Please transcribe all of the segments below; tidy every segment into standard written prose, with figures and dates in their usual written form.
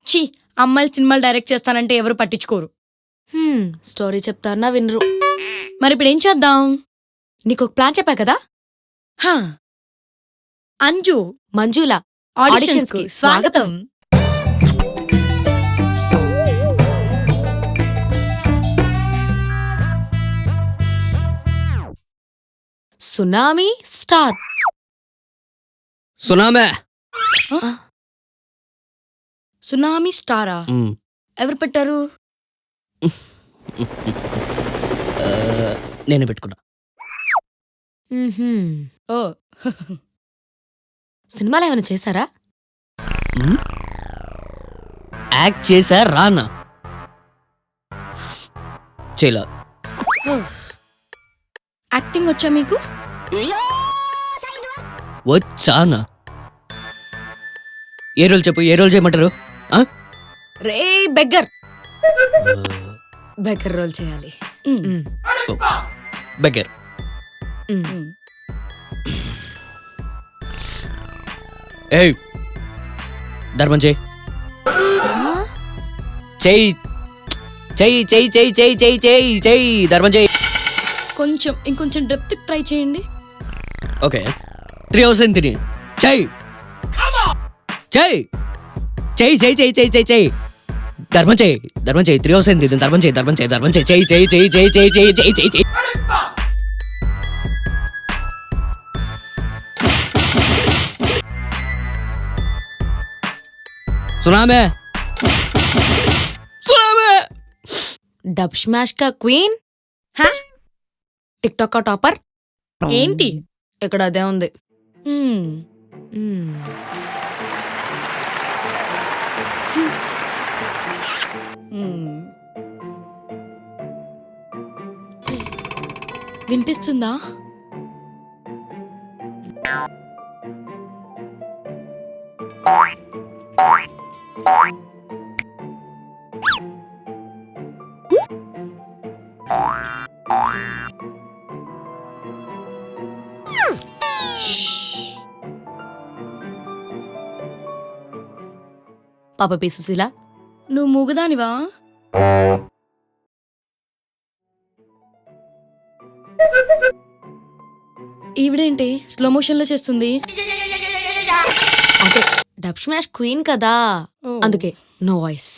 ఛీ, అమ్మాయిలు సినిమాలు డైరెక్ట్ చేస్తానంటే ఎవరు పట్టించుకోరు. స్టోరీ చెప్తానా వినరు. మరి ఇప్పుడు ఏం చేద్దాం? నీకొక ప్లాన్ చెప్పా కదా. హా, అంజు మంజుల ఆడిషన్స్ కి స్వాగతం. Tsunami star. సునామే. సునామీ స్టారా? ఎవరు పెట్టారు? నేనే పెట్టుకున్నా. ఓ సినిమాలో ఏమైనా చేశారా? యాక్ట్ చేశా రానా? చేయలా. యాక్టింగ్ వచ్చా మీకు? వచ్చానా? ఏ రోల్ చెప్పు, ఏ రోల్ చేయమంటారు? రే బెగ్గర్. బెగ్గర్ రోల్ చేయాలి. బెగ్గర్. ఏయ్, ధర్మం చేయి. చెయ్యి చెయ్యి చెయ్యి చెయ్యి చెయ్యి చెయ్యి చెయ్యి చెయ్యి ధర్మం చేయి. ఇంకొంచెం డెప్త్ ట్రై చేయండి. ఓకే, 3 hours అయింది తిని. చెయ్యి చెయ్యి చెయ్యి చెయ్యి చెయ్యి చెయ్యి చెయ్యి చెయ్యి ధర్మం చేయి, ధర్మం చేయి. 3 hours అయింది తిని. ధర్మం చేయి, ధర్మం చేయి, ధర్మం చేయి. చెయ్యి చెయ్యి చెయ్యి చెయ్యి చెయ్యి చెయ్యి చెయ్యి చెయ్యి చెయ్యి. సునామే సునామే. డబ్ స్మాష్ కా క్వీన్. హా? టిక్ టాక్ కా టాపర్. ఏంటి? ఇక్కడ అదే ఉంది. వినిపిస్తుందా? పాప పి సుశీల, నువ్వు మూగదానివా? ఈవిడేంటి స్లో మోషన్ లో చేస్తుంది? అదే డబ్ స్మాష్ క్వీన్ కదా, అందుకే no voice.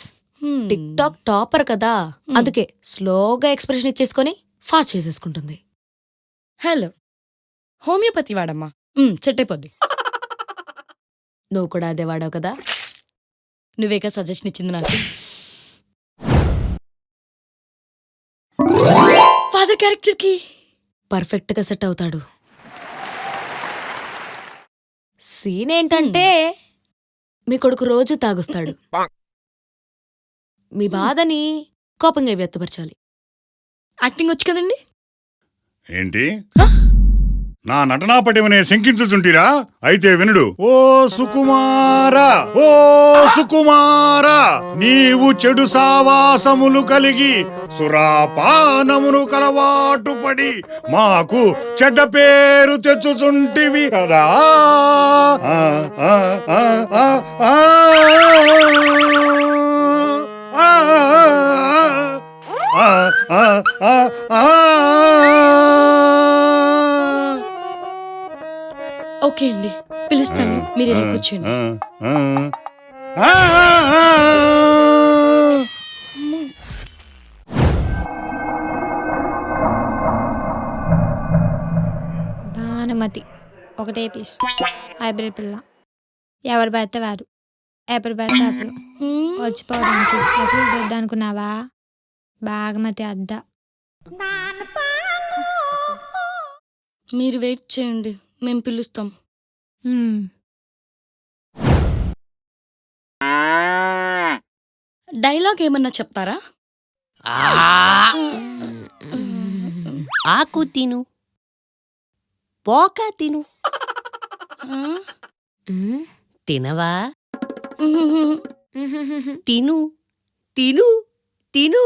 TikTok topper కదా, అందుకే స్లోగా ఎక్స్ప్రెషన్ ఇచ్చేసుకొని ఫాస్ట్ చేసేసుకుంటుంది. హలో, హోమియోపతి వాడమ్మా, సెట్ అయిపోద్ది. నువ్వు కూడా అదే వాడావు కదా. నువ్వేగా సజెషన్ ఇచ్చింది నాకు. ఫాదర్ క్యారెక్టర్ కి పర్ఫెక్ట్ గా సెట్ అవుతాడు. సీన్ ఏంటంటే మీ కొడుకు రోజు తాగుస్తాడు. మీ బాధని కోపంగా వ్యక్తపరచాలి. యాక్టింగ్ వచ్చు కదండి. ఏంటి నా నటనా పటిమనే శంకించుచుంటిరా? అయితే వినుడు. ఓ సుకుమారా, ఓ సుకుమారా, నీవు చెడు సావాసములు కలిగి సురాపానమును కలవాటు పడి మాకు చెడ్డ పేరు తెచ్చుచుంటివి కదా. ఓకే అండి, పిలుస్తాను, మీరు ఇలా కూర్చోండి. భానుమతి ఒకటే పీస్, హైబ్రిడ్ పిల్ల. ఎవరు భర్త వారు, ఎప్పుడు భర్త అప్పుడు. వచ్చిపోవడానికి అసలు దొద్దనుకున్నావా? బాగమతి అద్ద. మీరు వెయిట్ చేయండి, మేము పిలుస్తాం. డైలాగ్ ఏమన్నా చెప్తారా? ఆకు తిను, పోక తిను. తినవా? తిను తిను తిను.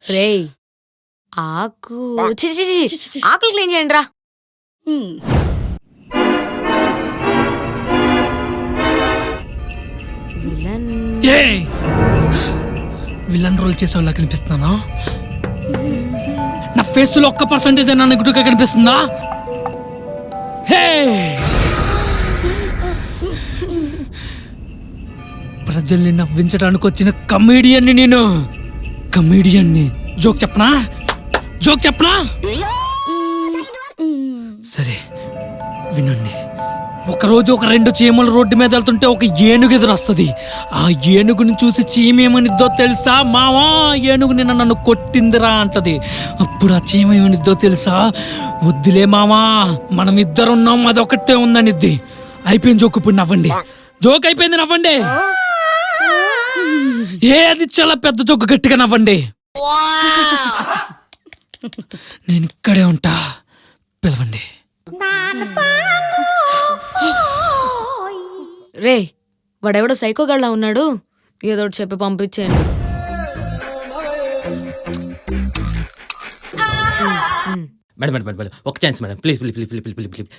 రేయ్, ఆకు ఆకులు క్లీన్ చేయండి రా. విలన్ విలన్ రోల్ చేసే వాళ్ళ కనిపిస్తున్నానా? నా ఫేస్ లో 1% అయినా నెగటివ్ గా కనిపిస్తుందా? హే ప్రజల్ని నవ్వించడానికి వచ్చిన కమేడియన్ని నేను. కమేడియన్ని. జోక్ చెప్పనా? సరే వినండి. ఒకరోజు ఒక 2 చీమలు రోడ్డు మీద వెళ్తుంటే ఒక ఏనుగు ఎదురొస్తుంది. ఆ ఏనుగుని చూసి చీమ ఏమనిద్దో తెలుసా? మావా, ఏనుగు నిన్న నన్ను కొట్టిందిరా అంటది. అప్పుడు ఆ చీమ ఏమనిద్దో తెలుసా? వద్దులే మావా, మనం ఇద్దరున్నాం, అదొకటే ఉందనిద్ది. అయిపోయింది జోక్. ఇప్పుడు నవ్వండి. జోక్ అయిపోయింది, నవ్వండి. అది చాలా పెద్ద జోక్, గట్టిగా నవ్వండి. నేను ఇక్కడే ఉంటా, పిలవండి. రే, వాడెవడో సైకోగాళ్ళ ఉన్నాడు, ఏదో ఒకటి చెప్పి పంపించేయండి. మేడం మేడం మేడం ఒక chance madam, please please please please please please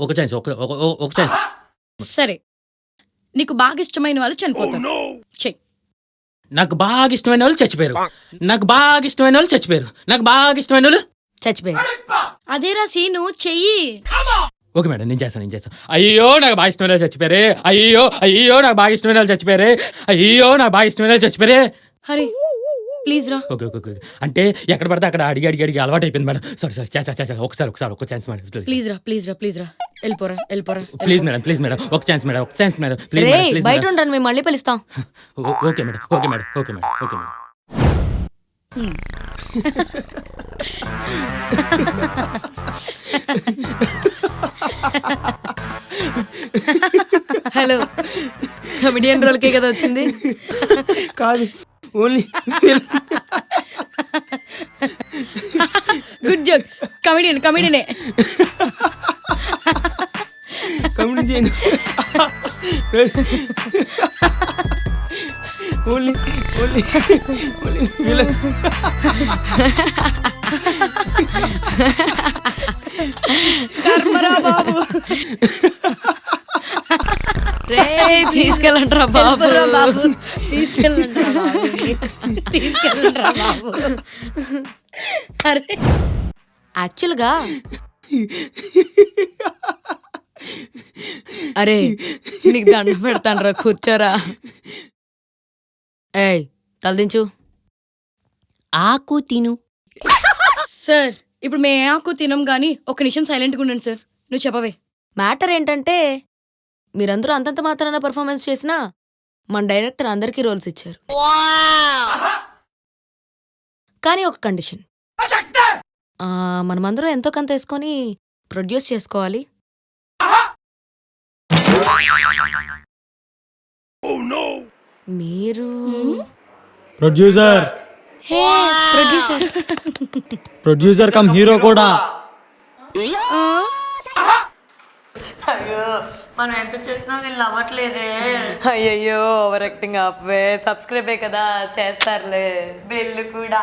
ఒక ఛాన్స్, ఒక ఛాన్స్. సరే, నీకు బాగా ఇష్టమైన వాళ్ళు చనిపోతారు. చెయ్. నాకు బాగా ఇష్టమైన వాళ్ళు చచ్చిపోయారు. చచ్చిపోయారు. అదేరా సీను, చెయ్యి. ఓకే మేడం, నేను చేస్తాను. అయ్యో నాకు బాగా ఇష్టమైన వాళ్ళు చచ్చిపోయారే. అయ్యో నాకు బాగా ఇష్టమైన వాళ్ళు చచ్చిపోయారే. హరి ప్లీజ్ రా. Okay okay okay. అంటే ఎక్కడ పడితే అక్కడ అడిగి అలవాటు అయిపోయింది మేడం. సారీ చేస్తా. ఒకసారి ఒక ఛాన్స్ మేడం, ప్లీజ్ రా. వెళ్ళిపోరా. ప్లీజ్ మేడం ఒక chance madam please ray, madam. బయట ఉండను, మేము మళ్ళీ పిలుస్తాం. Okay madam. హలో, కమెడియన్ రోల్కే కదా వచ్చింది? కాదు, ఓన్లీ గుడ్ జోక్. కమెడియనే కమిటీ చేయను. ఓన్లీ కర్మరా బాబు. రే, తీసుకెళ్ళండ్రా బాబు. తీసుకెళ్ళండ్రా బాబు. అరే, యాక్చువల్గా అరే నీకు దండం పెడతాను రా, కూర్చోరా. ఏయ్, తలదించు. ఆకు తిను. సార్ ఇప్పుడు మేము ఏ ఆకు తినం గానీ ఒక నిమిషం సైలెంట్గా ఉండండి సార్. నువ్వు చెప్పవే. మ్యాటర్ ఏంటంటే, మీరందరూ అంతంత మాత్రాన పర్ఫార్మెన్స్ చేసినా మన డైరెక్టర్ అందరికీ రోల్స్ ఇచ్చారు. కానీ ఒక కండిషన్, మనమందరం ఎంతో కొంత వేసుకొని ప్రొడ్యూస్ చేసుకోవాలి. మీరు ప్రొడ్యూసర్ కమ్ హీరో కూడా. అయ్యో, మనం ఎంత చేసినా వీళ్ళు అవ్వట్లేదే. అయ్యయ్యో, ఓవర్ యాక్టింగ్ ఆపవే. సబ్స్క్రైబే కదా, చేస్తారులే. వీళ్ళు కూడా